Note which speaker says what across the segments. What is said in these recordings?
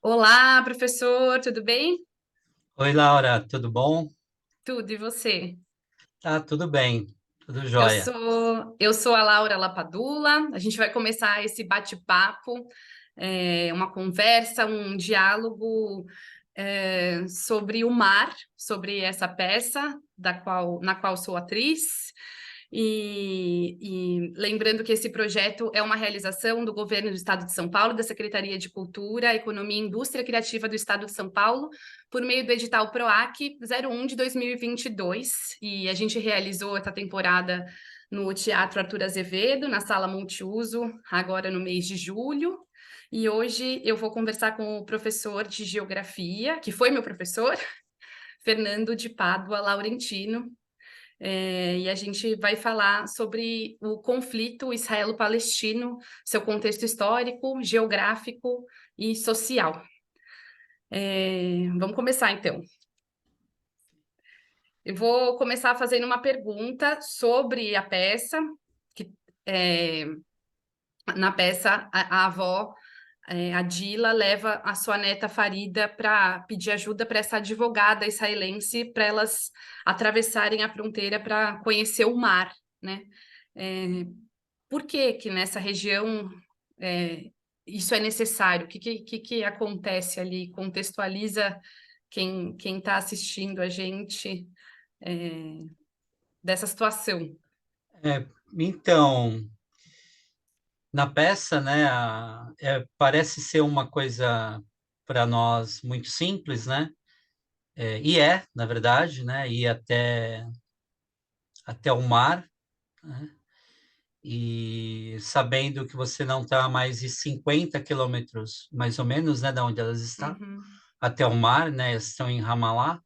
Speaker 1: Olá, professor, tudo bem?
Speaker 2: Oi, Laura, tudo bom?
Speaker 1: Tudo, e você?
Speaker 2: Tá, tudo bem, tudo
Speaker 1: Eu
Speaker 2: jóia.
Speaker 1: sou a Laura Lapadula. A gente vai começar esse bate-papo, uma conversa, um diálogo, sobre o mar, sobre essa peça na qual sou atriz. E lembrando que esse projeto é uma realização do governo do Estado de São Paulo, da Secretaria de Cultura, Economia e Indústria Criativa do Estado de São Paulo, por meio do edital PROAC 01 de 2022. E a gente realizou essa temporada no Teatro Arthur Azevedo, na sala multiuso, agora no mês de julho. E hoje eu vou conversar com o professor de Geografia, que foi meu professor, Fernando de Pádua Laurentino, e a gente vai falar sobre o conflito israelo-palestino, seu contexto histórico, geográfico e social. Vamos começar então. Eu vou começar fazendo uma pergunta sobre a peça, que é, na peça a avó, a Dila, leva a sua neta Farida para pedir ajuda para essa advogada israelense para elas atravessarem a fronteira para conhecer o mar, né? É, por que nessa região é, isso é necessário? O que acontece ali? Contextualiza quem está assistindo a gente é, dessa situação.
Speaker 2: Então, na peça, né, parece ser uma coisa para nós muito simples, né? Na verdade, né? Ir até o mar, né? E sabendo que você não está a mais de 50 quilômetros, mais ou menos, né, da onde elas estão,
Speaker 1: Uhum,
Speaker 2: até o mar, né? Elas estão em Ramallah.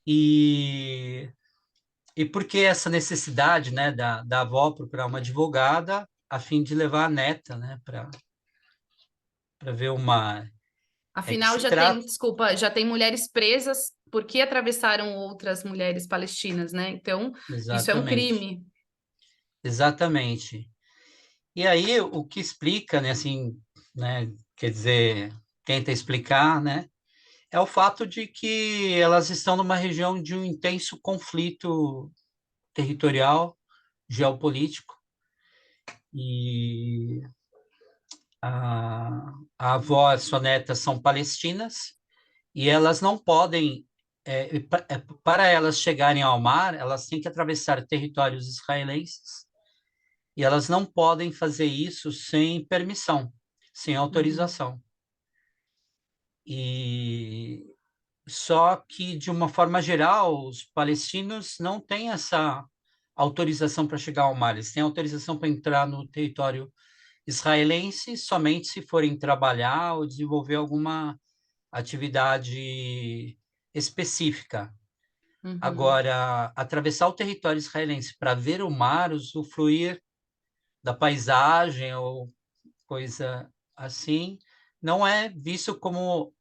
Speaker 2: E E por que essa necessidade, né, da avó procurar uma advogada a fim de levar a neta, né, para ver o mar? É que
Speaker 1: afinal,
Speaker 2: se trata,
Speaker 1: desculpa, já tem mulheres presas porque atravessaram outras mulheres palestinas, né? Então, isso é um
Speaker 2: exatamente,
Speaker 1: crime.
Speaker 2: exatamente. E aí o que explica, né, assim, né, quer dizer, tenta explicar, né, é o fato de que elas estão numa região de um intenso conflito territorial, geopolítico, e a avó e a sua neta são palestinas, e elas não podem, para elas chegarem ao mar, elas têm que atravessar territórios israelenses e elas não podem fazer isso sem permissão, sem
Speaker 1: Uhum,
Speaker 2: autorização. E só que, de uma forma geral, os palestinos não têm essa autorização para chegar ao mar, eles têm autorização para entrar no território israelense somente se forem trabalhar ou desenvolver alguma atividade específica.
Speaker 1: uhum,
Speaker 2: Agora, atravessar o território israelense para ver o mar, usufruir da paisagem ou coisa assim, não é visto como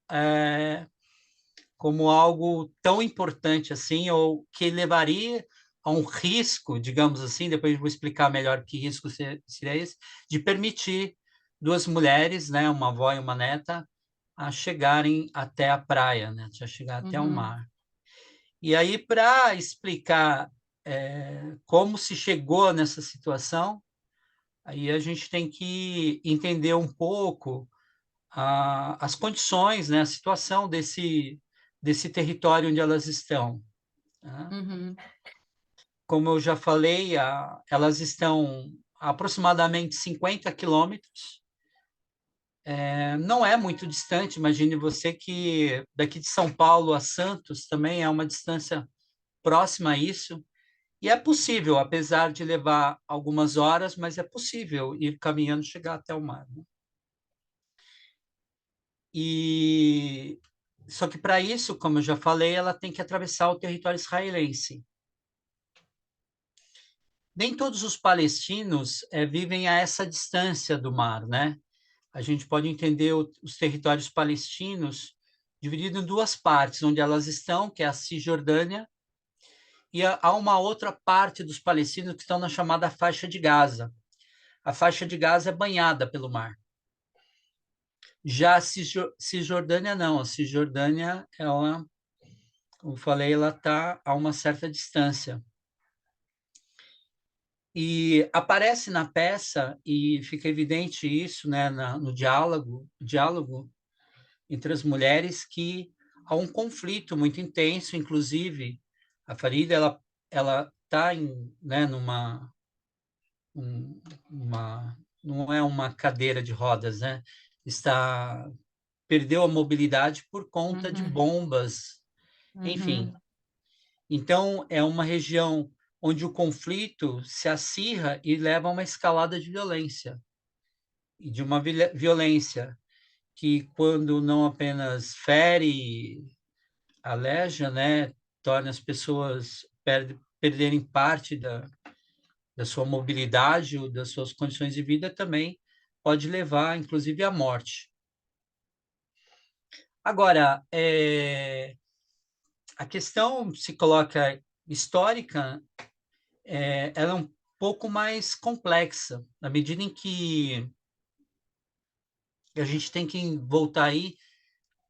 Speaker 2: algo tão importante assim, ou que levaria a um risco, digamos assim, depois eu vou explicar melhor que risco seria esse, de permitir duas mulheres, né, uma avó e uma neta, a chegarem até a praia, né, a chegar até o
Speaker 1: uhum,
Speaker 2: mar. E aí, para explicar como se chegou nessa situação, aí a gente tem que entender um pouco as condições, né, a situação desse território onde elas estão. Tá?
Speaker 1: uhum.
Speaker 2: Como eu já falei, elas estão a aproximadamente 50 quilômetros. Não é muito distante, imagine você que daqui de São Paulo a Santos também é uma distância próxima a isso. E é possível, apesar de levar algumas horas, mas é possível ir caminhando e chegar até o mar. Né? E só que para isso, como eu já falei, ela tem que atravessar o território israelense. Nem todos os palestinos vivem a essa distância do mar, né? A gente pode entender os territórios palestinos divididos em duas partes, onde elas estão, que é a Cisjordânia, e há uma outra parte dos palestinos que estão na chamada faixa de Gaza. A faixa de Gaza é banhada pelo mar. Já a Cisjordânia não, a Cisjordânia, ela, como eu falei, ela está a uma certa distância. E aparece na peça, e fica evidente isso, né, no diálogo entre as mulheres, que há um conflito muito intenso, inclusive a Farida, ela está né, uma, não é uma cadeira de rodas, né? Perdeu a mobilidade por conta de
Speaker 1: Uhum,
Speaker 2: bombas, enfim.
Speaker 1: uhum,
Speaker 2: Então, é uma região onde o conflito se acirra e leva a uma escalada de violência, e de uma violência que, quando não apenas fere, aleja, né, torna as pessoas perderem parte da sua mobilidade ou das suas condições de vida, também pode levar, inclusive, à morte. Agora, a questão se coloca histórica, ela é um pouco mais complexa, na medida em que a gente tem que voltar aí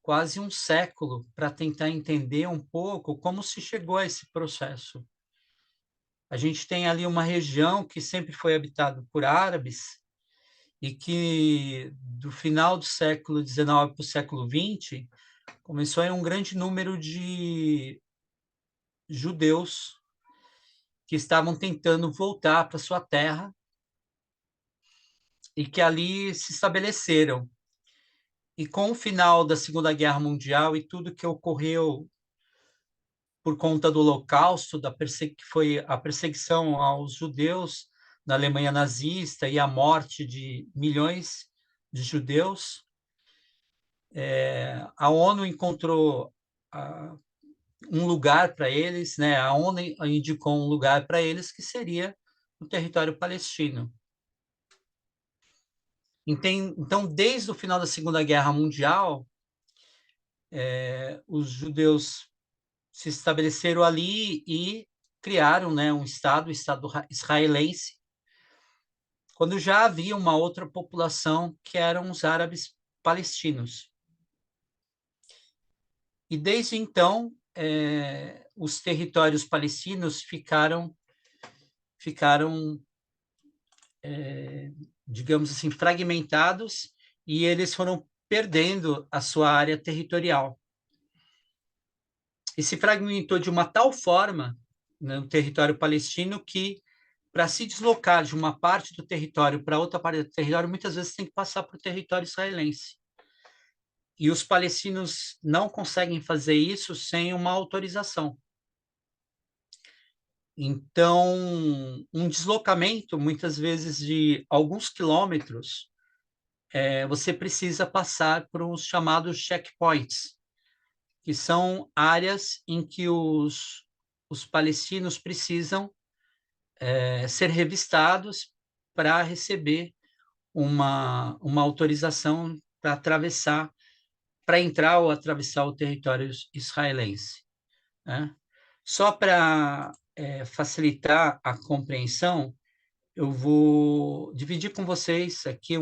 Speaker 2: quase um século para tentar entender um pouco como se chegou a esse processo. A gente tem ali uma região que sempre foi habitada por árabes e que, do final do século XIX para o século XX, começou a ir um grande número de judeus que estavam tentando voltar para sua terra e que ali se estabeleceram. E com o final da Segunda Guerra Mundial e tudo que ocorreu por conta do Holocausto, que foi a perseguição aos judeus na Alemanha nazista e a morte de milhões de judeus, a ONU encontrou um lugar para eles, né? A ONU indicou um lugar para eles que seria o território palestino. Então, desde o final da Segunda Guerra Mundial, os judeus se estabeleceram ali e criaram, né, um Estado, o Estado israelense, quando já havia uma outra população que eram os árabes palestinos. E desde então, os territórios palestinos ficaram, digamos assim, fragmentados, e eles foram perdendo a sua área territorial. E se fragmentou de uma tal forma, né, no território palestino, que, para se deslocar de uma parte do território para outra parte do território, muitas vezes tem que passar por território israelense. E os palestinos não conseguem fazer isso sem uma autorização. Então, um deslocamento, muitas vezes de alguns quilômetros, você precisa passar por os chamados checkpoints, que são áreas em que os palestinos precisam ser revistados para receber uma autorização para atravessar, para entrar ou atravessar o território israelense, né? Só para facilitar a compreensão, eu vou dividir com vocês aqui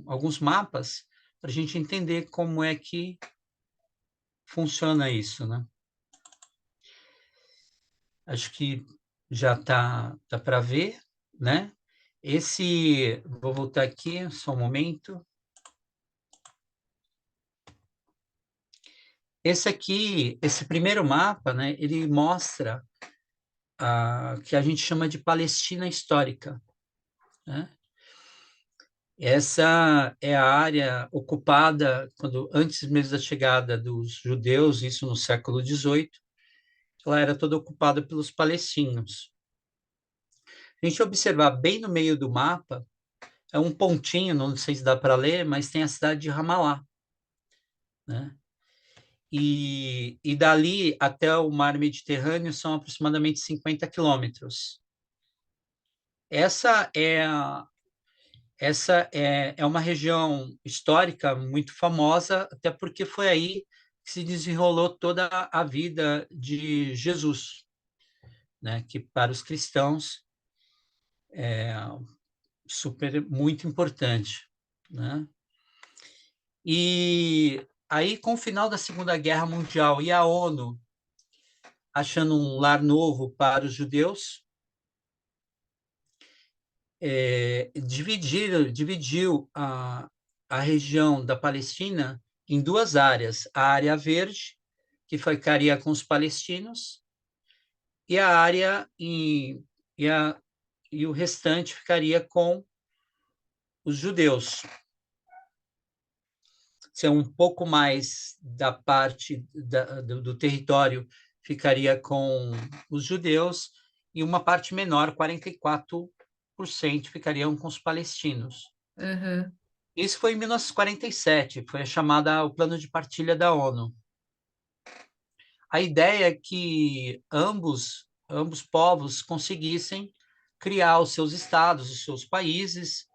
Speaker 2: alguns mapas para a gente entender como é que funciona isso, né? Acho que já tá para ver, né? Vou voltar aqui só um momento. Esse primeiro mapa, né? Ele mostra que a gente chama de Palestina histórica, né? Essa é a área ocupada antes mesmo da chegada dos judeus, isso no século XVIII, ela era toda ocupada pelos palestinos. Se a gente observar bem no meio do mapa, é um pontinho, não sei se dá para ler, mas tem a cidade de Ramallah, né? E dali até o mar Mediterrâneo são aproximadamente 50 quilômetros. Essa é uma região histórica muito famosa, até porque foi aí que se desenrolou toda a vida de Jesus, né? Que para os cristãos é super muito importante, né? E aí, com o final da Segunda Guerra Mundial e a ONU achando um lar novo para os judeus, dividiu a região da Palestina em duas áreas: a área verde, que ficaria com os palestinos, e a área e o restante ficaria com os judeus. Se é um pouco mais da parte do território ficaria com os judeus e uma parte menor, 44%, ficariam com os palestinos.
Speaker 1: Uhum.
Speaker 2: Isso foi em 1947, foi a chamada o Plano de Partilha da ONU. A ideia é que ambos povos conseguissem criar os seus estados, os seus países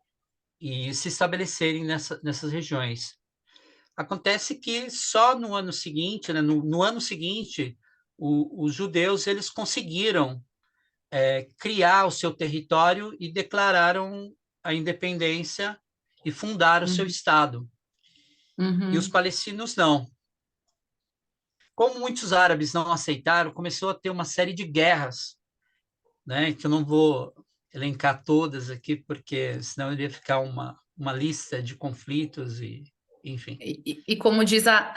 Speaker 2: e se estabelecerem nessas regiões. Acontece que só no ano seguinte, né, no ano seguinte, os judeus eles conseguiram criar o seu território e declararam a independência e fundaram o seu
Speaker 1: Uhum.
Speaker 2: estado. E os
Speaker 1: Uhum.
Speaker 2: palestinos não. Como muitos árabes não aceitaram, começou a ter uma série de guerras, né, que eu não vou elencar todas aqui, porque senão iria ficar uma lista de conflitos e, enfim.
Speaker 1: Como diz a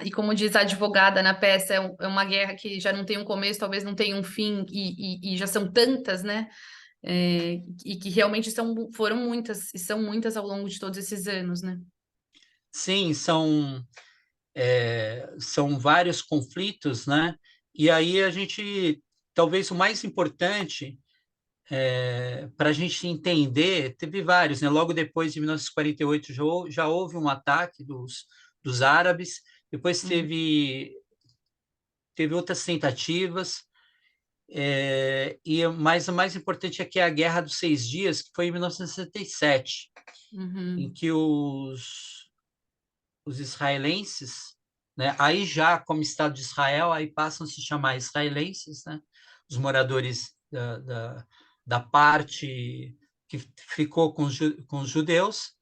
Speaker 1: advogada na peça, é uma guerra que já não tem um começo, talvez não tenha um fim, e já são tantas, né? E que realmente foram muitas, e são muitas ao longo de todos esses anos, né?
Speaker 2: Sim, são vários conflitos, né? E aí talvez o mais importante para a gente entender, teve vários, né? Logo depois de 1948 já houve um ataque dos árabes, depois
Speaker 1: Uhum.
Speaker 2: teve outras tentativas, mas o mais importante é que a Guerra dos Seis Dias, que foi em 1967, em
Speaker 1: Uhum.
Speaker 2: que os israelenses, né? Aí já como Estado de Israel, aí passam a se chamar israelenses, né? Os moradores da parte que ficou com os judeus,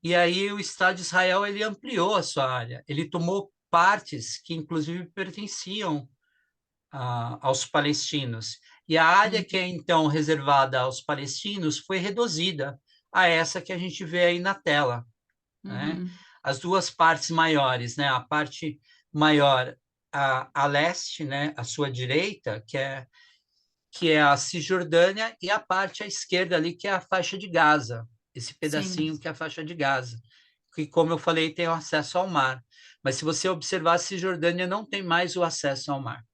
Speaker 2: e aí o Estado de Israel ele ampliou a sua área, ele tomou partes que inclusive pertenciam aos palestinos, e a área que é então reservada aos palestinos foi reduzida a essa que a gente vê aí na tela, né?
Speaker 1: Uhum.
Speaker 2: As duas partes maiores, né? A parte maior a leste, né? À sua direita, que é a Cisjordânia, e a parte à esquerda ali, que é a faixa de Gaza, esse
Speaker 1: Sim,
Speaker 2: pedacinho que é a faixa de Gaza, que, como eu falei, tem o acesso ao mar. Mas se você observar, a Cisjordânia não tem mais o acesso ao mar,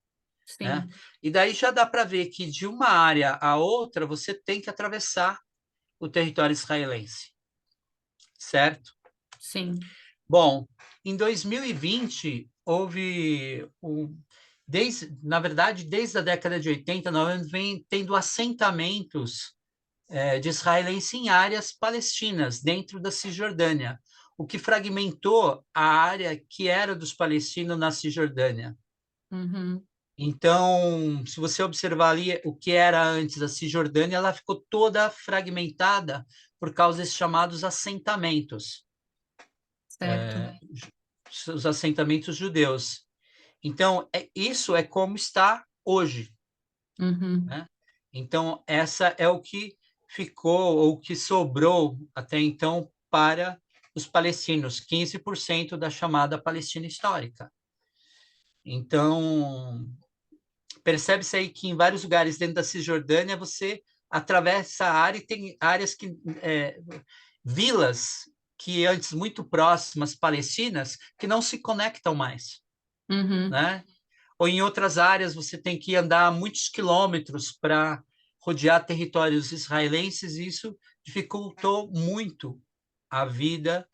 Speaker 2: né?
Speaker 1: sim,
Speaker 2: E daí já dá para ver que de uma área a outra você tem que atravessar o território israelense, certo?
Speaker 1: sim.
Speaker 2: Bom, em 2020 na verdade, desde a década de 80, nós vem tendo assentamentos de israelenses em áreas palestinas, dentro da Cisjordânia, o que fragmentou a área que era dos palestinos na Cisjordânia.
Speaker 1: Uhum.
Speaker 2: Então, se você observar ali o que era antes a Cisjordânia, ela ficou toda fragmentada por causa desses chamados assentamentos,
Speaker 1: Certo.
Speaker 2: os assentamentos judeus. Então, isso é como está hoje,
Speaker 1: Uhum.
Speaker 2: né? Então, essa é o que ficou, ou o que sobrou até então para os palestinos, 15% da chamada Palestina histórica. Então, percebe-se aí que em vários lugares dentro da Cisjordânia você atravessa a área e tem áreas vilas que antes muito próximas palestinas que não se conectam mais,
Speaker 1: Uhum.
Speaker 2: né? Ou em outras áreas você tem que andar muitos quilômetros para rodear territórios israelenses, e isso dificultou muito a vida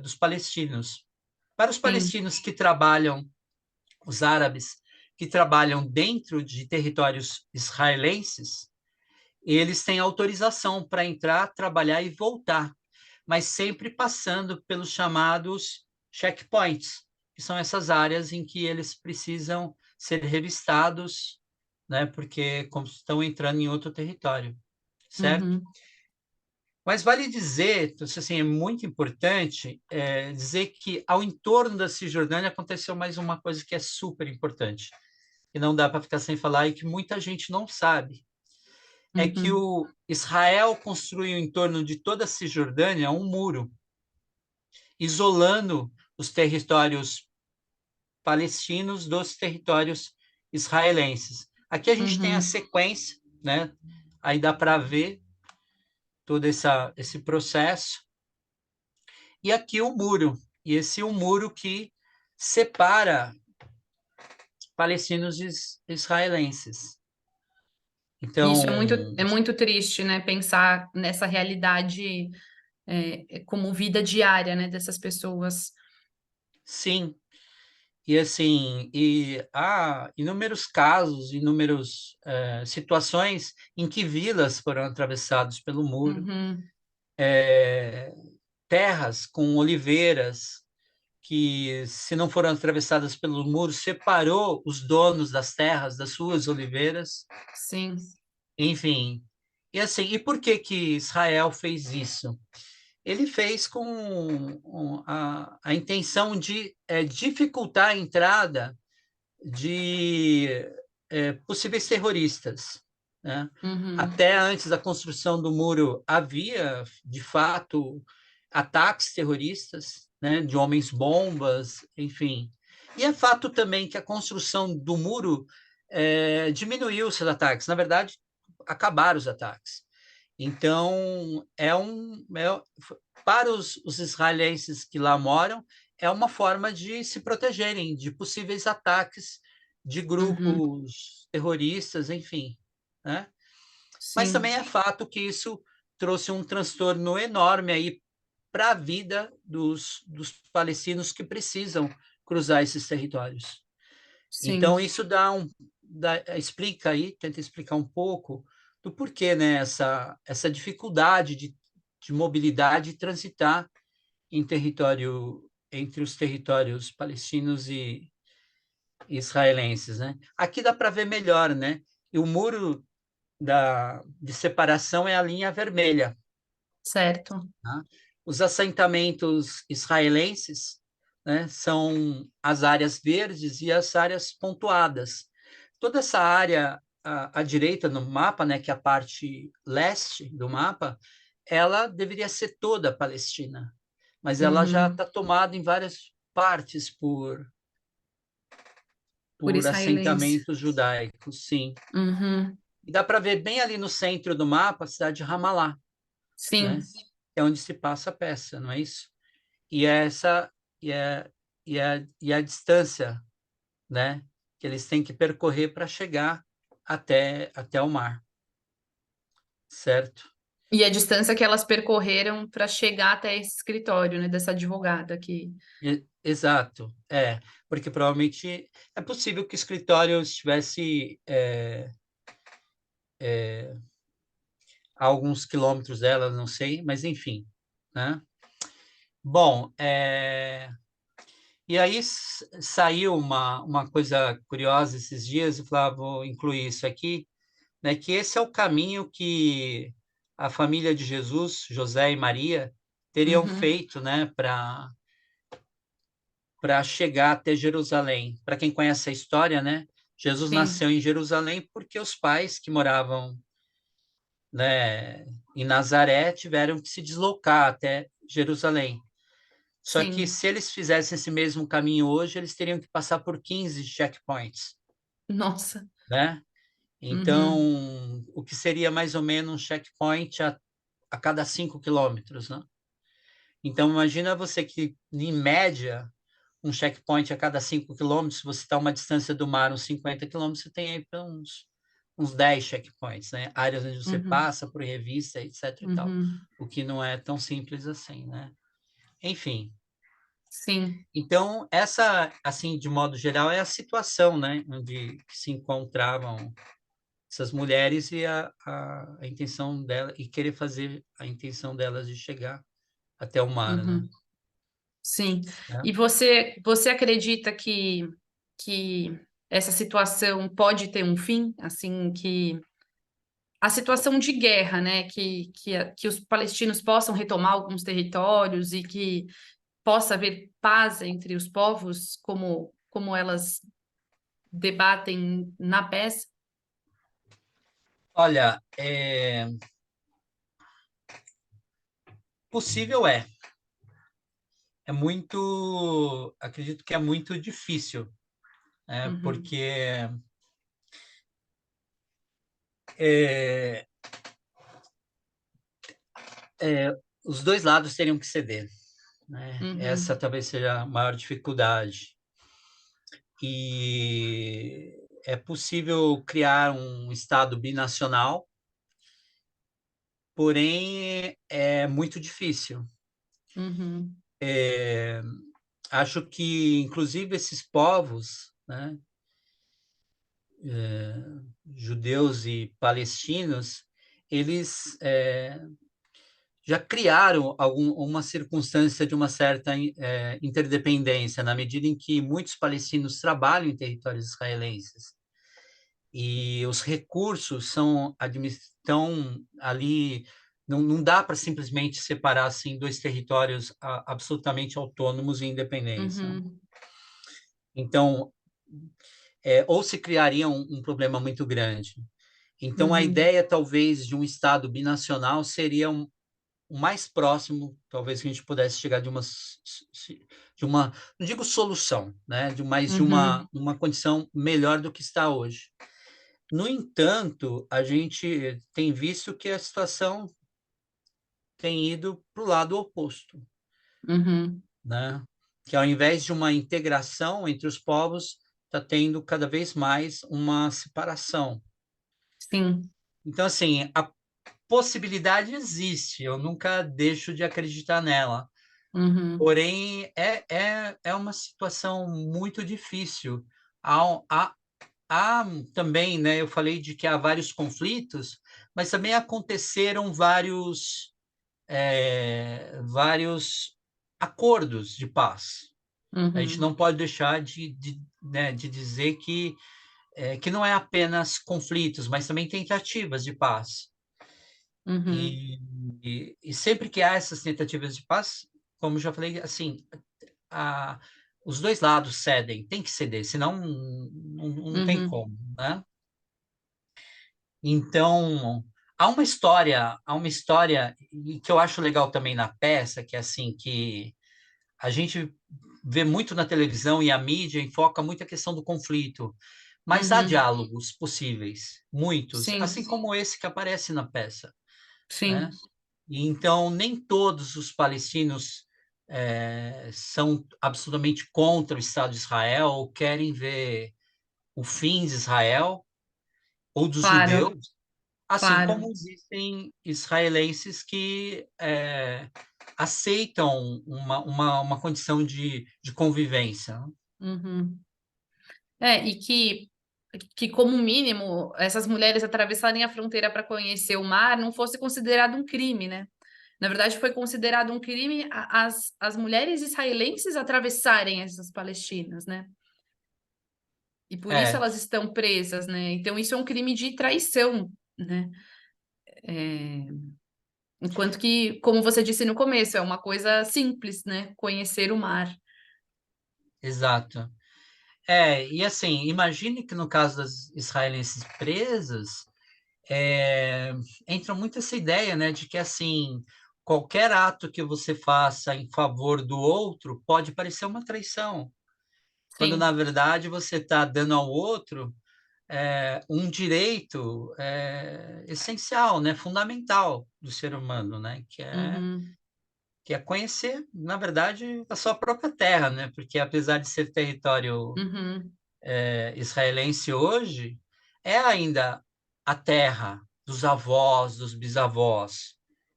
Speaker 2: dos palestinos. Para os
Speaker 1: Sim.
Speaker 2: palestinos que trabalham, os árabes que trabalham dentro de territórios israelenses, eles têm autorização para entrar, trabalhar e voltar, mas sempre passando pelos chamados checkpoints, que são essas áreas em que eles precisam ser revistados, né, porque como estão entrando em outro território, certo?
Speaker 1: Uhum.
Speaker 2: Mas vale dizer, então, assim, é muito importante dizer que ao entorno da Cisjordânia aconteceu mais uma coisa que é super importante, que não dá para ficar sem falar e que muita gente não sabe, é que
Speaker 1: Uhum,
Speaker 2: o Israel construiu em torno de toda a Cisjordânia um muro, isolando os territórios palestinos dos territórios israelenses. Aqui a gente tem a
Speaker 1: uhum.
Speaker 2: sequência, né? Aí dá para ver todo esse processo. E aqui o muro. E esse é o muro que separa palestinos e israelenses.
Speaker 1: E isso
Speaker 2: Então,
Speaker 1: é muito triste, né? Pensar nessa realidade como vida diária, né, dessas pessoas.
Speaker 2: sim. E assim, e há inúmeros casos, inúmeras situações em que vilas foram atravessadas pelo muro,
Speaker 1: Uhum,
Speaker 2: terras com oliveiras que, se não foram atravessadas pelo muro, separou os donos das terras das suas oliveiras,
Speaker 1: sim.
Speaker 2: enfim. E assim, e por que que Israel fez isso? Ele fez com a intenção de dificultar a entrada de possíveis terroristas, né?
Speaker 1: Uhum,
Speaker 2: Até antes da construção do muro havia, de fato, ataques terroristas, né? De homens-bombas, enfim. E é fato também que a construção do muro diminuiu os ataques. Na verdade, acabaram os ataques. Então, para os israelenses que lá moram, é uma forma de se protegerem de possíveis ataques de
Speaker 1: uhum,
Speaker 2: grupos terroristas, enfim, né? Mas
Speaker 1: sim,
Speaker 2: também é fato que isso trouxe um transtorno enorme aí para a vida dos palestinos que precisam cruzar esses territórios. Então,
Speaker 1: sim,
Speaker 2: isso explica aí, tenta explicar um pouco do porquê, né, essa dificuldade de mobilidade e transitar em território, entre os territórios palestinos e israelenses, né? Aqui dá para ver melhor, né? E o muro de separação é a linha vermelha,
Speaker 1: certo.
Speaker 2: tá? Os assentamentos israelenses, né, são as áreas verdes e as áreas pontuadas. Toda essa área à direita no mapa, né, que é a parte leste do mapa, ela deveria ser toda Palestina, mas ela já
Speaker 1: Uhum,
Speaker 2: está tomada em várias partes
Speaker 1: por
Speaker 2: por
Speaker 1: israelense.
Speaker 2: assentamentos judaicos, sim.
Speaker 1: Uhum,
Speaker 2: E dá para ver bem ali no centro do mapa a cidade de Ramallah,
Speaker 1: sim.
Speaker 2: né? É onde se passa a peça, não é isso? E é essa e é, e a distância, né, que eles têm que percorrer para chegar até o mar, certo?
Speaker 1: E a distância que elas percorreram para chegar até esse escritório, né, dessa advogada aqui.
Speaker 2: Exato, porque provavelmente é possível que o escritório estivesse a alguns quilômetros dela, não sei, mas enfim, né? Bom, e aí saiu uma coisa curiosa esses dias, eu falava, vou incluir isso aqui, né, que esse é o caminho que a família de Jesus, José e Maria, teriam
Speaker 1: Uhum,
Speaker 2: feito, né, para chegar até Jerusalém. Para quem conhece a história, né, Jesus
Speaker 1: sim,
Speaker 2: nasceu em Jerusalém porque os pais que moravam, né, em Nazaré tiveram que se deslocar até Jerusalém. Só que
Speaker 1: sim.
Speaker 2: se eles fizessem esse mesmo caminho hoje, eles teriam que passar por 15 checkpoints,
Speaker 1: Nossa.
Speaker 2: né?
Speaker 1: Uhum,
Speaker 2: Então, o que seria mais ou menos um checkpoint a cada 5 quilômetros, né? Então, imagina você que, em média, um checkpoint a cada 5 quilômetros, se você está a uma distância do mar, uns 50 quilômetros, você tem aí uns 10 checkpoints, né? Áreas onde você
Speaker 1: uhum,
Speaker 2: passa por revista, etc e tal.
Speaker 1: uhum,
Speaker 2: O que não é tão simples assim, né? Enfim,
Speaker 1: sim.
Speaker 2: então, essa, assim, de modo geral, é a situação, né? Onde se encontravam essas mulheres e a intenção dela, e querer fazer a intenção delas de chegar até o mar, né?
Speaker 1: Uhum. Sim.
Speaker 2: Né?
Speaker 1: E você acredita que essa situação pode ter um fim, assim, que a situação de guerra, né? Que os palestinos possam retomar alguns territórios e que possa haver paz entre os povos, como elas debatem na peça?
Speaker 2: Olha, possível é muito, acredito que é muito difícil, né?
Speaker 1: Uhum,
Speaker 2: Porque é, os dois lados teriam que ceder, né? Essa
Speaker 1: uhum,
Speaker 2: talvez seja a maior dificuldade. E é possível criar um Estado binacional, porém é muito difícil.
Speaker 1: uhum,
Speaker 2: Acho que, inclusive, esses povos, né, judeus e palestinos, eles já criaram uma circunstância de uma certa interdependência, na medida em que muitos palestinos trabalham em territórios israelenses e os recursos estão ali, não dá para simplesmente separar assim dois territórios absolutamente autônomos e independentes, né?
Speaker 1: uhum,
Speaker 2: Então, ou se criaria um problema muito grande. Então, a
Speaker 1: uhum,
Speaker 2: ideia, talvez, de um Estado binacional seria o mais próximo, talvez, que a gente pudesse chegar de uma, não digo solução, né? Mas de uma,
Speaker 1: uhum,
Speaker 2: uma condição melhor do que está hoje. No entanto, a gente tem visto que a situação tem ido para o lado oposto,
Speaker 1: uhum.
Speaker 2: né? Que ao invés de uma integração entre os povos, está tendo cada vez mais uma separação.
Speaker 1: Sim.
Speaker 2: Então, assim, a possibilidade existe, eu nunca deixo de acreditar nela.
Speaker 1: Uhum,
Speaker 2: Porém, é uma situação muito difícil. Há, há, há também, né, eu falei de que há vários conflitos, mas também aconteceram vários acordos de paz. A gente
Speaker 1: uhum,
Speaker 2: não pode deixar né, de dizer que não é apenas conflitos, mas também tentativas de paz.
Speaker 1: uhum,
Speaker 2: E sempre que há essas tentativas de paz, como já falei, assim, a, os dois lados cedem, tem que ceder, senão não tem
Speaker 1: uhum,
Speaker 2: como, né? Então, há uma história e que eu acho legal também na peça, que é assim, que a gente vê muito na televisão e a mídia enfoca muito a questão do conflito, mas há
Speaker 1: uhum.
Speaker 2: diálogos possíveis, muitos,
Speaker 1: Sim,
Speaker 2: assim como esse que aparece na peça, né?
Speaker 1: sim,
Speaker 2: E então, nem todos os palestinos são absolutamente contra o Estado de Israel ou querem ver o fim de Israel ou dos
Speaker 1: claro,
Speaker 2: judeus, assim
Speaker 1: claro.
Speaker 2: como existem israelenses que aceitam uma condição de convivência.
Speaker 1: Uhum. E que, como mínimo, essas mulheres atravessarem a fronteira para conhecer o mar não fosse considerado um crime, né? Na verdade, foi considerado um crime as mulheres israelenses atravessarem essas palestinas, né? E por isso
Speaker 2: É,
Speaker 1: elas estão presas, né? Então, isso é um crime de traição, né? Enquanto que, como você disse no começo, é uma coisa simples, né? Conhecer o mar.
Speaker 2: exato. E assim, imagine que no caso das israelenses presas, entra muito essa ideia, né, de que assim, qualquer ato que você faça em favor do outro pode parecer uma traição, quando na
Speaker 1: Sim.
Speaker 2: verdade você está dando ao outro um direito essencial, né, fundamental do ser humano, né,
Speaker 1: Uhum,
Speaker 2: que é conhecer, na verdade, a sua própria terra, né, porque apesar de ser território
Speaker 1: uhum,
Speaker 2: israelense hoje, é ainda a terra dos avós, dos bisavós,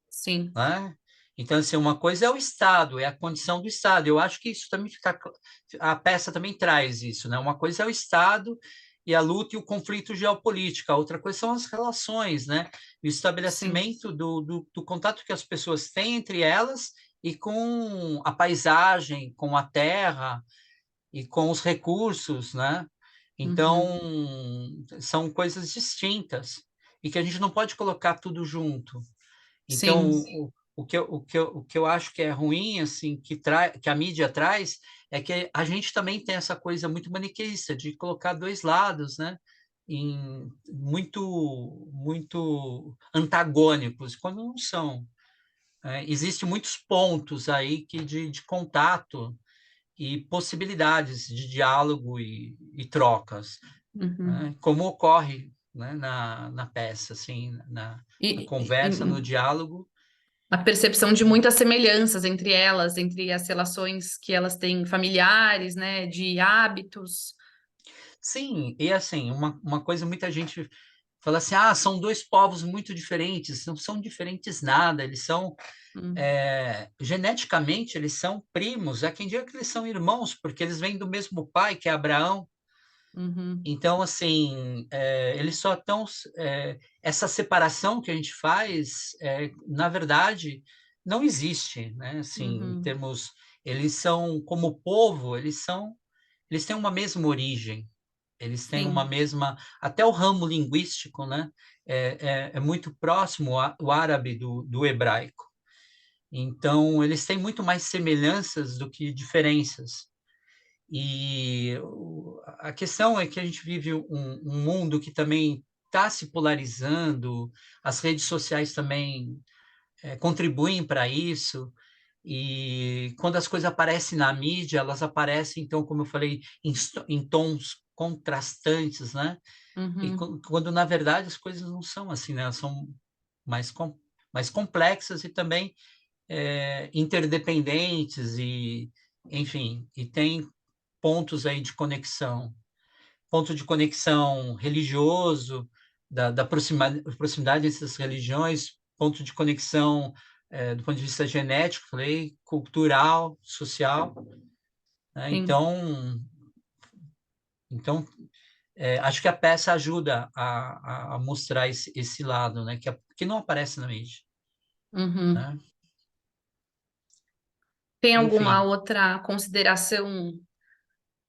Speaker 1: sim.
Speaker 2: né? Então, assim, uma coisa é o Estado, é a condição do Estado. Eu acho que isso também a peça também traz isso, né? Uma coisa é o Estado e a luta e o conflito geopolítico, a outra coisa são as relações, né? E o
Speaker 1: Sim.
Speaker 2: estabelecimento do contato que as pessoas têm entre elas e com a paisagem, com a terra e com os recursos, né? Então,
Speaker 1: Uhum,
Speaker 2: são coisas distintas. e que a gente não pode colocar tudo junto. Então,
Speaker 1: Sim.
Speaker 2: o que eu acho que é ruim, assim, que a mídia traz, é que a gente também tem essa coisa muito maniqueísta de colocar dois lados, né? Muito antagônicos, quando não são. Existem muitos pontos aí de contato e possibilidades de diálogo e trocas,
Speaker 1: Uhum.
Speaker 2: né? Como ocorre, né, na peça, assim, na
Speaker 1: E
Speaker 2: conversa, no diálogo.
Speaker 1: a percepção de muitas semelhanças entre elas, entre as relações que elas têm familiares, né, de hábitos.
Speaker 2: Sim, e assim, uma coisa, muita gente fala assim, ah, são dois povos muito diferentes, não são diferentes nada, eles são,
Speaker 1: Hum,
Speaker 2: geneticamente, eles são primos, há quem diga que eles são irmãos, porque eles vêm do mesmo pai, que é Abraão.
Speaker 1: uhum,
Speaker 2: Então, assim, eles só estão, essa separação que a gente faz, na verdade, não existe, né? Assim, em
Speaker 1: uhum,
Speaker 2: termos, eles são, como povo, eles têm uma mesma origem, eles têm uma
Speaker 1: sim,
Speaker 2: mesma, até o ramo linguístico, né? É muito próximo o árabe do hebraico. Então, eles têm muito mais semelhanças do que diferenças. E a questão é que a gente vive um mundo que também está se polarizando, as redes sociais também contribuem para isso, e quando as coisas aparecem na mídia, elas aparecem, então, como eu falei, em tons contrastantes, né? E
Speaker 1: uhum,
Speaker 2: quando, na verdade, as coisas não são assim, né? Elas são mais, mais complexas e também interdependentes, e, enfim, e tem pontos aí de conexão, ponto de conexão religioso, da proximidade dessas religiões, ponto de conexão do ponto de vista genético, falei, cultural, social, né?
Speaker 1: sim,
Speaker 2: Então acho que a peça ajuda a mostrar esse lado, né? Que não aparece na mídia,
Speaker 1: uhum.
Speaker 2: né?
Speaker 1: Tem alguma
Speaker 2: Enfim,
Speaker 1: outra consideração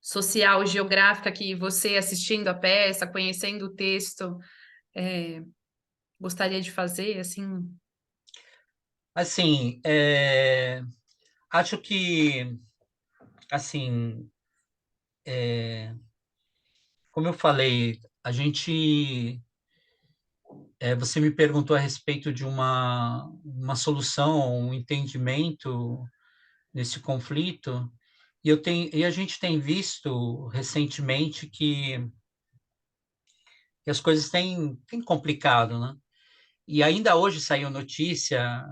Speaker 1: social, geográfica que você, assistindo a peça, conhecendo o texto, é, gostaria de fazer, assim?
Speaker 2: assim, acho que, assim, como eu falei, você me perguntou a respeito de uma solução, um entendimento nesse conflito, e a gente tem visto recentemente que as coisas têm complicado, né? E ainda hoje saiu notícia,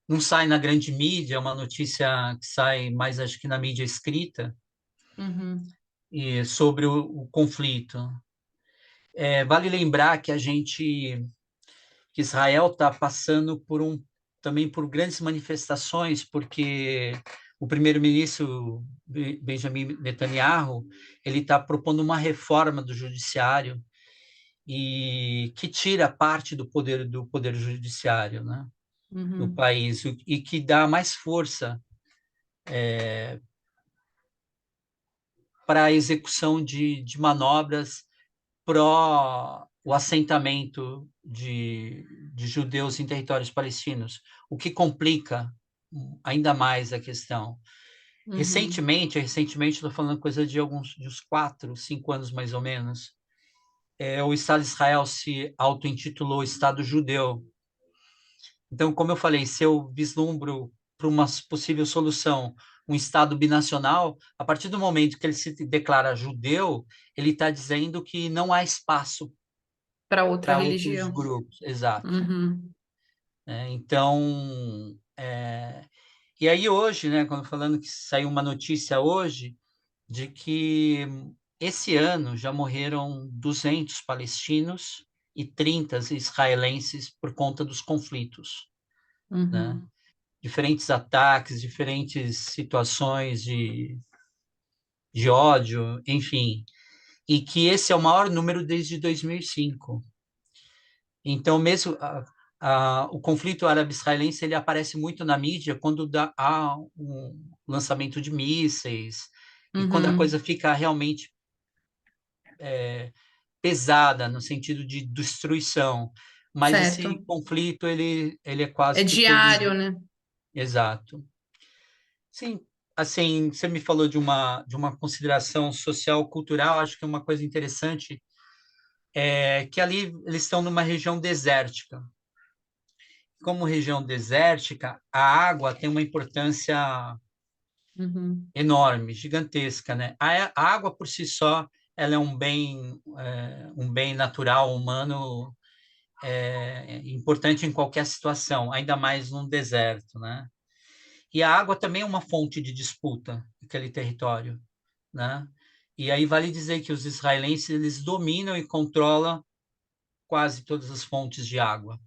Speaker 2: não sai na grande mídia, é uma notícia que sai mais, acho que na mídia escrita,
Speaker 1: Uhum,
Speaker 2: e sobre o conflito. Vale lembrar que Israel está passando também por grandes manifestações, porque o primeiro-ministro Benjamin Netanyahu ele está propondo uma reforma do judiciário e que tira parte do poder judiciário, né, no
Speaker 1: uhum,
Speaker 2: país, e que dá mais força para a execução de manobras pró o assentamento de judeus em territórios palestinos, o que complica ainda mais a questão.
Speaker 1: uhum,
Speaker 2: Recentemente, estou falando coisa de uns 4, 5 anos mais ou menos, o Estado de Israel se auto-intitulou Estado Judeu. Então, como eu falei, se eu vislumbro para uma possível solução um Estado binacional, a partir do momento que ele se declara judeu, ele está dizendo que não há espaço
Speaker 1: para outra
Speaker 2: para outros
Speaker 1: religião.
Speaker 2: grupos, exato.
Speaker 1: Uhum,
Speaker 2: Então, e aí hoje, né, quando falando que saiu uma notícia hoje de que esse ano já morreram 200 palestinos e 30 israelenses por conta dos conflitos, né?
Speaker 1: uhum,
Speaker 2: Diferentes ataques, diferentes situações de ódio, enfim, e que esse é o maior número desde 2005. Então, mesmo o conflito árabe-israelense ele aparece muito na mídia quando há um lançamento de mísseis e quando a coisa
Speaker 1: uhum,
Speaker 2: fica realmente pesada, no sentido de destruição, mas esse
Speaker 1: certo.
Speaker 2: conflito, ele é
Speaker 1: É
Speaker 2: quase que todos...
Speaker 1: diário, né?
Speaker 2: Exato. Sim, assim, você me falou de uma consideração social, cultural, acho que é uma coisa interessante é que ali eles estão numa região desértica. Como região desértica, a água tem uma importância
Speaker 1: Uhum.
Speaker 2: enorme, gigantesca, né? A água por si só, ela é um bem natural, humano, importante em qualquer situação, ainda mais num deserto, né? E a água também é uma fonte de disputa naquele território, né? E aí vale dizer que os israelenses eles dominam e controlam quase todas as fontes de água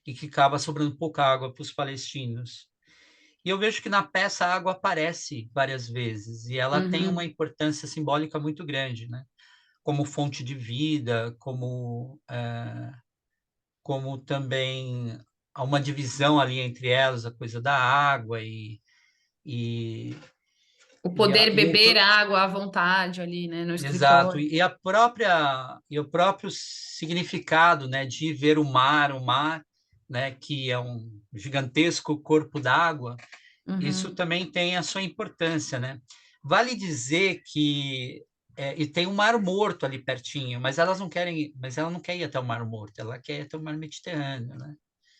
Speaker 2: e que acaba sobrando pouca água para os palestinos. E eu vejo que na peça a água aparece várias vezes e ela tem uma
Speaker 1: Uhum.
Speaker 2: importância simbólica muito grande, né? Como fonte de vida, como também há uma divisão ali entre elas, a coisa da água e,
Speaker 1: O
Speaker 2: e, a,
Speaker 1: poder
Speaker 2: e o,
Speaker 1: beber água à vontade ali, né, no
Speaker 2: exato,
Speaker 1: escritório.
Speaker 2: e o próprio significado, né, de ver o mar, né, que é um gigantesco corpo d'água. Isso
Speaker 1: Uhum.
Speaker 2: também tem a sua importância, né? Vale dizer que e tem um Mar Morto ali pertinho, mas ela não quer ir até o Mar Morto, ela quer ir até o Mar Mediterrâneo, né?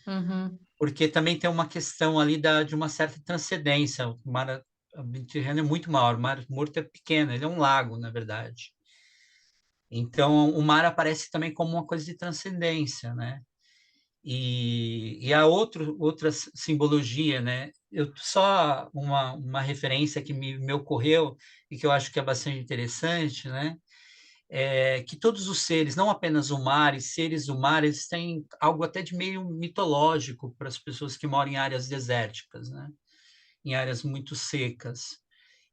Speaker 1: Uhum.
Speaker 2: Porque também tem uma questão ali de uma certa transcendência. O Mar Mediterrâneo é muito maior, o Mar Morto é pequeno, ele é um lago, na verdade. Então, o mar aparece também como uma coisa de transcendência, né? E há outra simbologia, né? Eu só uma referência que me ocorreu e que eu acho que é bastante interessante, né? É que todos os seres, não apenas o mar e seres do mar, eles têm algo até de meio mitológico para as pessoas que moram em áreas desérticas, né? Em áreas muito secas.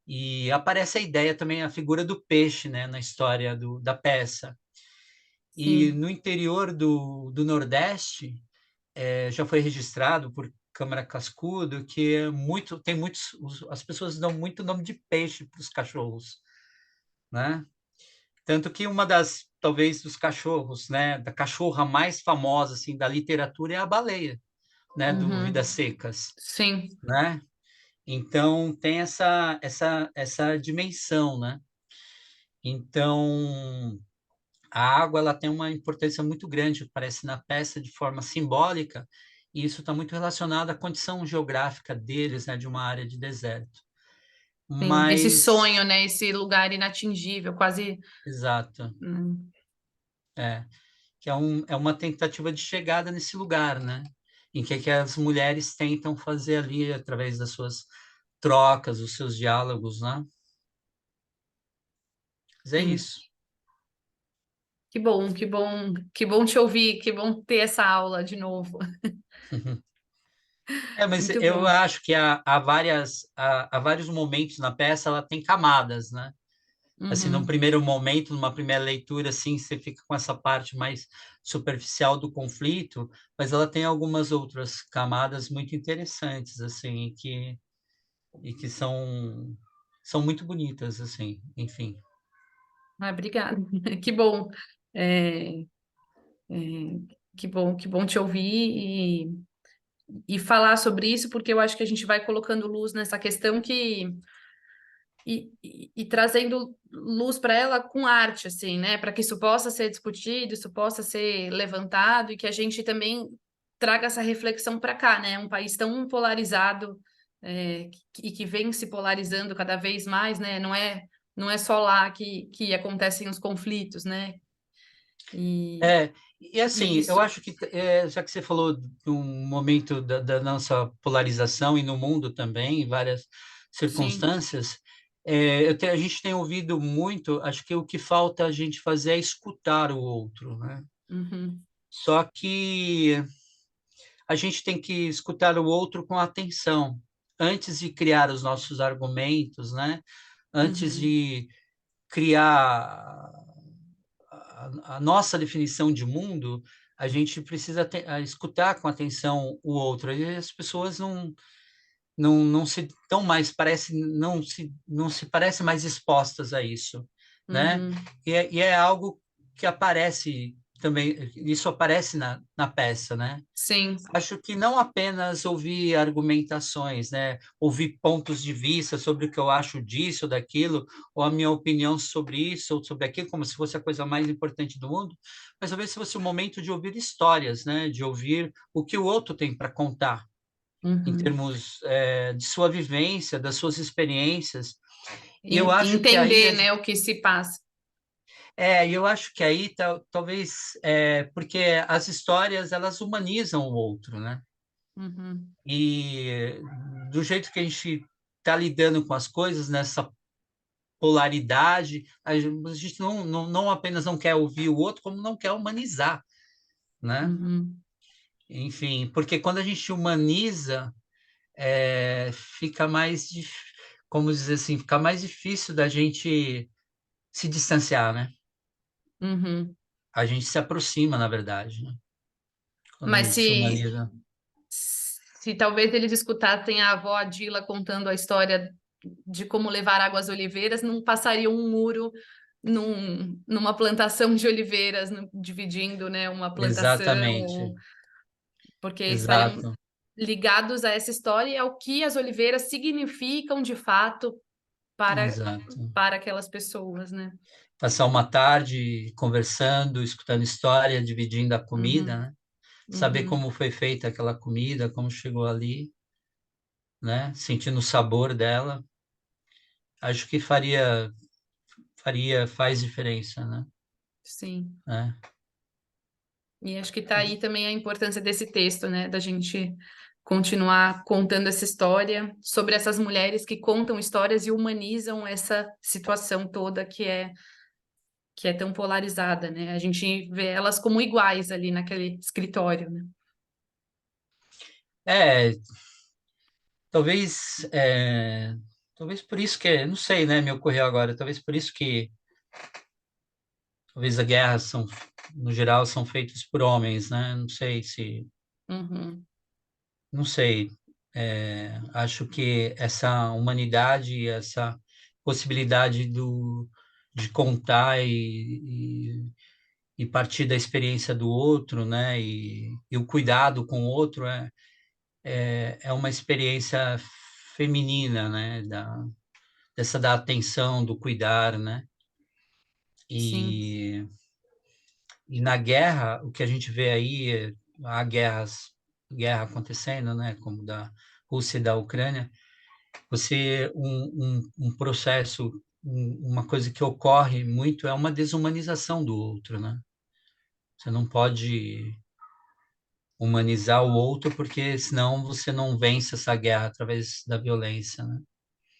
Speaker 2: E aparece a ideia também, a figura do peixe, né? Na história da peça. E
Speaker 1: Sim.
Speaker 2: no interior do Nordeste, já foi registrado por Câmara Cascudo que tem muitos, as pessoas dão muito nome de peixe para os cachorros, né? Tanto que uma das, talvez, dos cachorros, né, da cachorra mais famosa assim da literatura é a baleia, né, do Vidas
Speaker 1: Uhum.
Speaker 2: Secas,
Speaker 1: Sim.
Speaker 2: né? Então tem essa dimensão, né? Então a água ela tem uma importância muito grande, parece na peça de forma simbólica, e isso está muito relacionado à condição geográfica deles, né, de uma área de deserto.
Speaker 1: Sim. Esse sonho,
Speaker 2: Mas,
Speaker 1: né, esse lugar inatingível, quase.
Speaker 2: exato,
Speaker 1: Hum.
Speaker 2: é, que é uma tentativa de chegada nesse lugar, né, em que as mulheres tentam fazer ali através das suas trocas, os seus diálogos, né? Mas é
Speaker 1: Sim.
Speaker 2: isso.
Speaker 1: Que bom, que bom, que bom te ouvir, que bom ter essa aula de novo.
Speaker 2: Mas
Speaker 1: Muito
Speaker 2: eu
Speaker 1: bom.
Speaker 2: acho que há vários momentos na peça, ela tem camadas, né? Assim, num
Speaker 1: Uhum.
Speaker 2: primeiro momento, numa primeira leitura, assim, você fica com essa parte mais superficial do conflito, mas ela tem algumas outras camadas muito interessantes, assim, e que são muito bonitas, assim, enfim.
Speaker 1: Ah, obrigada. Que bom. É, é, que bom te ouvir e falar sobre isso, porque eu acho que a gente vai colocando luz nessa questão e trazendo luz para ela com arte, assim, né? Para que isso possa ser discutido, isso possa ser levantado e que a gente também traga essa reflexão para cá, né? Um país tão polarizado e que vem se polarizando cada vez mais, né? Não é só lá que acontecem os conflitos, né? E,
Speaker 2: E
Speaker 1: e
Speaker 2: assim, eu
Speaker 1: isso,
Speaker 2: acho que, já que você falou de um momento da nossa polarização e no mundo também, em várias
Speaker 1: sim.
Speaker 2: circunstâncias, a gente tem ouvido muito, acho que o que falta a gente fazer é escutar o outro, né?
Speaker 1: Uhum,
Speaker 2: Só que a gente tem que escutar o outro com atenção, antes de criar os nossos argumentos, né? Antes
Speaker 1: uhum,
Speaker 2: de criar a nossa definição de mundo, a gente precisa escutar com atenção o outro. E as pessoas não se tão mais parece não se parecem mais expostas a isso, né?
Speaker 1: uhum,
Speaker 2: E é algo que aparece também, isso aparece na peça, né?
Speaker 1: Sim.
Speaker 2: Acho que não apenas ouvir argumentações, né? Ouvir pontos de vista sobre o que eu acho disso, daquilo, ou a minha opinião sobre isso ou sobre aquilo, como se fosse a coisa mais importante do mundo, mas talvez fosse o momento de ouvir histórias, né? De ouvir o que o outro tem para contar, em
Speaker 1: Uhum.
Speaker 2: termos de sua vivência, das suas experiências. E eu
Speaker 1: E
Speaker 2: acho que aí
Speaker 1: entender, né, o que se passa.
Speaker 2: eu acho que aí talvez porque as histórias elas humanizam o outro, né?
Speaker 1: Uhum.
Speaker 2: E do jeito que a gente está lidando com as coisas, nessa polaridade, a gente não apenas não quer ouvir o outro, como não quer humanizar, né?
Speaker 1: Uhum.
Speaker 2: Enfim, porque quando a gente humaniza, fica mais, como dizer assim, fica mais difícil da gente se distanciar, né?
Speaker 1: Uhum.
Speaker 2: A gente se aproxima, na verdade, né? Quando a
Speaker 1: Mas
Speaker 2: gente se humaniza.
Speaker 1: se talvez eles escutassem a avó Adila contando a história de como levar água às oliveiras, não passaria um muro numa plantação de oliveiras, dividindo, né, uma plantação,
Speaker 2: Exatamente,
Speaker 1: porque estariam
Speaker 2: exato,
Speaker 1: ligados a essa história e ao que as oliveiras significam de fato
Speaker 2: exato.
Speaker 1: para aquelas pessoas, né?
Speaker 2: Passar uma tarde conversando, escutando história, dividindo a comida,
Speaker 1: Uhum,
Speaker 2: né? Saber
Speaker 1: uhum,
Speaker 2: como foi feita aquela comida, como chegou ali, né? Sentindo o sabor dela. Acho que faz diferença, né?
Speaker 1: sim.
Speaker 2: É.
Speaker 1: E acho que está aí também a importância desse texto, né? Da gente continuar contando essa história sobre essas mulheres que contam histórias e humanizam essa situação toda que é tão polarizada, né? A gente vê elas como iguais ali naquele escritório, né?
Speaker 2: É, talvez, talvez por isso que, não sei, né? Me ocorreu agora. Talvez por isso que, talvez as guerras são, no geral, são feitas por homens, né? Não sei se,
Speaker 1: Uhum,
Speaker 2: não sei. Acho que essa humanidade, essa possibilidade de contar e partir da experiência do outro, né? E o cuidado com o outro é uma experiência feminina, né? Dessa da atenção, do cuidar, né?
Speaker 1: sim,
Speaker 2: E, e na guerra, o que a gente vê aí, há guerra acontecendo, né? Como da Rússia e da Ucrânia, um processo, uma coisa que ocorre muito é uma desumanização do outro, né? Você não pode humanizar o outro porque senão você não vence essa guerra através da violência, né?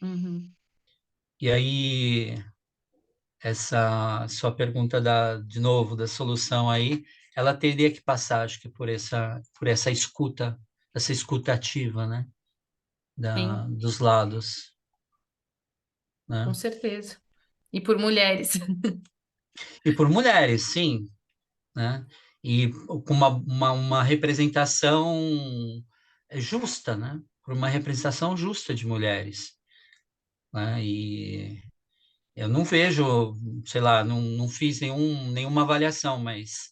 Speaker 1: uhum,
Speaker 2: E aí essa sua pergunta de novo da solução aí, ela teria que passar, acho que por essa escuta ativa, né?
Speaker 1: sim,
Speaker 2: Dos lados,
Speaker 1: com
Speaker 2: né?
Speaker 1: certeza. E por mulheres.
Speaker 2: E por mulheres, sim, né? E com uma representação justa, né? Por uma representação justa de mulheres, né? E eu não vejo, sei lá, não fiz nenhuma avaliação, mas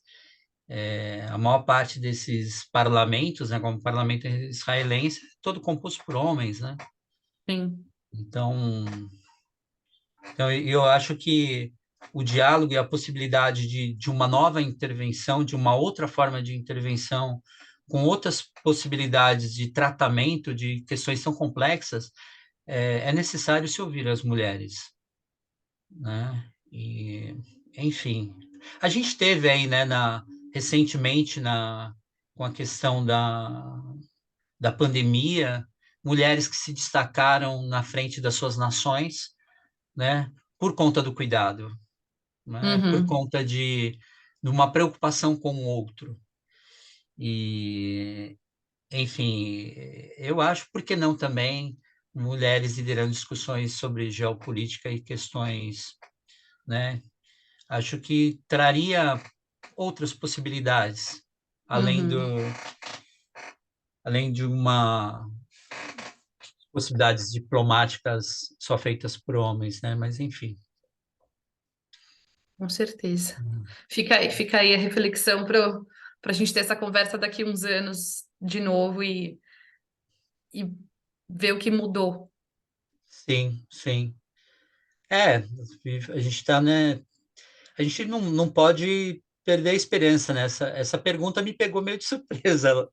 Speaker 2: a maior parte desses parlamentos, né, como o parlamento israelense, é todo composto por homens, né?
Speaker 1: Sim.
Speaker 2: Então, eu acho que o diálogo e a possibilidade de uma nova intervenção, de uma outra forma de intervenção, com outras possibilidades de tratamento de questões tão complexas, é necessário se ouvir as mulheres, né? E, enfim, a gente teve aí, né, recentemente com a questão da pandemia, mulheres que se destacaram na frente das suas nações, né, por conta do cuidado, né, por
Speaker 1: Uhum.
Speaker 2: conta de uma preocupação com o outro. E, enfim, eu acho, por que não também mulheres liderando discussões sobre geopolítica e questões, né? Acho que traria outras possibilidades, além do,
Speaker 1: Uhum.
Speaker 2: além de uma possibilidades diplomáticas só feitas por homens, né? Mas enfim.
Speaker 1: com certeza. Fica aí a reflexão para a gente ter essa conversa daqui uns anos de novo e ver o que mudou.
Speaker 2: Sim, sim. É, a gente está, né? A gente não pode perder a esperança, né? Essa pergunta me pegou meio de surpresa,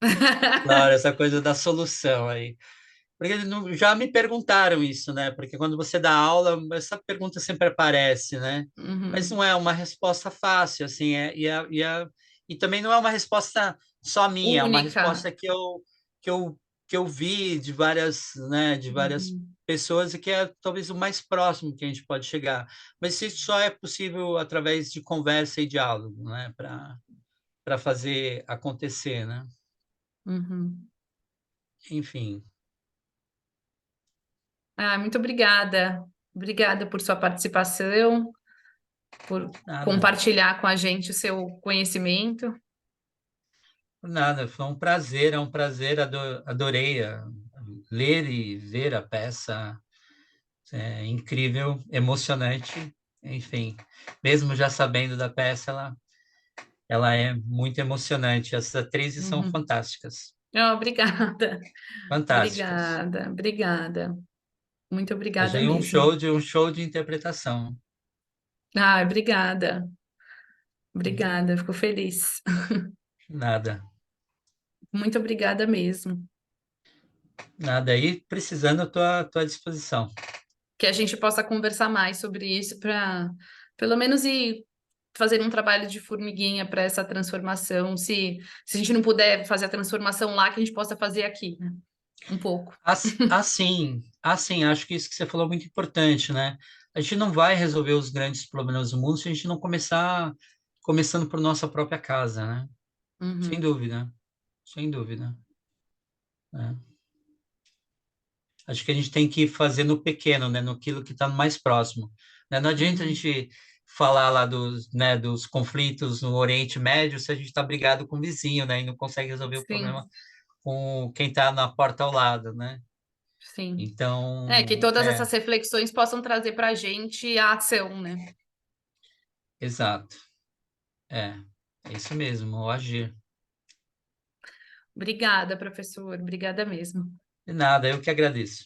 Speaker 2: Laura, essa coisa da solução aí. Porque já me perguntaram isso, né? Porque quando você dá aula, essa pergunta sempre aparece, né? Mas não
Speaker 1: Uhum.
Speaker 2: é uma resposta fácil, assim, e também não é uma resposta só minha, é uma
Speaker 1: Única.
Speaker 2: resposta que eu, que eu vi de várias, né, de várias
Speaker 1: Uhum.
Speaker 2: pessoas e que é talvez o mais próximo que a gente pode chegar. Mas isso só é possível através de conversa e diálogo, né? Para fazer acontecer, né?
Speaker 1: Uhum.
Speaker 2: Enfim,
Speaker 1: Ah, muito obrigada. Obrigada por sua participação, por
Speaker 2: nada.
Speaker 1: compartilhar com a gente o seu conhecimento.
Speaker 2: Nada, foi um prazer, é um prazer, adorei ler e ver a peça, é incrível, emocionante, enfim, mesmo já sabendo da peça, ela é muito emocionante, as atrizes são
Speaker 1: Uhum.
Speaker 2: fantásticas,
Speaker 1: Oh, obrigada.
Speaker 2: fantásticas.
Speaker 1: Obrigada. Obrigada. Muito obrigada
Speaker 2: Achei
Speaker 1: mesmo.
Speaker 2: um show de interpretação.
Speaker 1: Ah, obrigada. Obrigada. Fico feliz.
Speaker 2: Nada,
Speaker 1: Muito obrigada mesmo.
Speaker 2: nada aí, precisando, à tua disposição.
Speaker 1: Que a gente possa conversar mais sobre isso para, pelo menos, ir fazer um trabalho de formiguinha para essa transformação. Se a gente não puder fazer a transformação lá, que a gente possa fazer aqui, né? Um pouco.
Speaker 2: Assim, acho que isso que você falou é muito importante, né? A gente não vai resolver os grandes problemas do mundo se a gente não começando por nossa própria casa, né? Sem
Speaker 1: Uhum,
Speaker 2: dúvida, sem dúvida, né? Acho que a gente tem que fazer no pequeno, né? No que está mais próximo, né? Não adianta a
Speaker 1: uhum.
Speaker 2: gente falar lá dos conflitos no Oriente Médio se a gente está brigado com o vizinho, né? E não consegue resolver o
Speaker 1: Sim,
Speaker 2: problema com quem está na porta ao lado, né?
Speaker 1: sim. É, que
Speaker 2: Então,
Speaker 1: todas essas reflexões possam trazer para a gente a ação, né?
Speaker 2: exato. É, é isso mesmo, o agir.
Speaker 1: Obrigada, professor. Obrigada mesmo.
Speaker 2: De nada, eu que agradeço.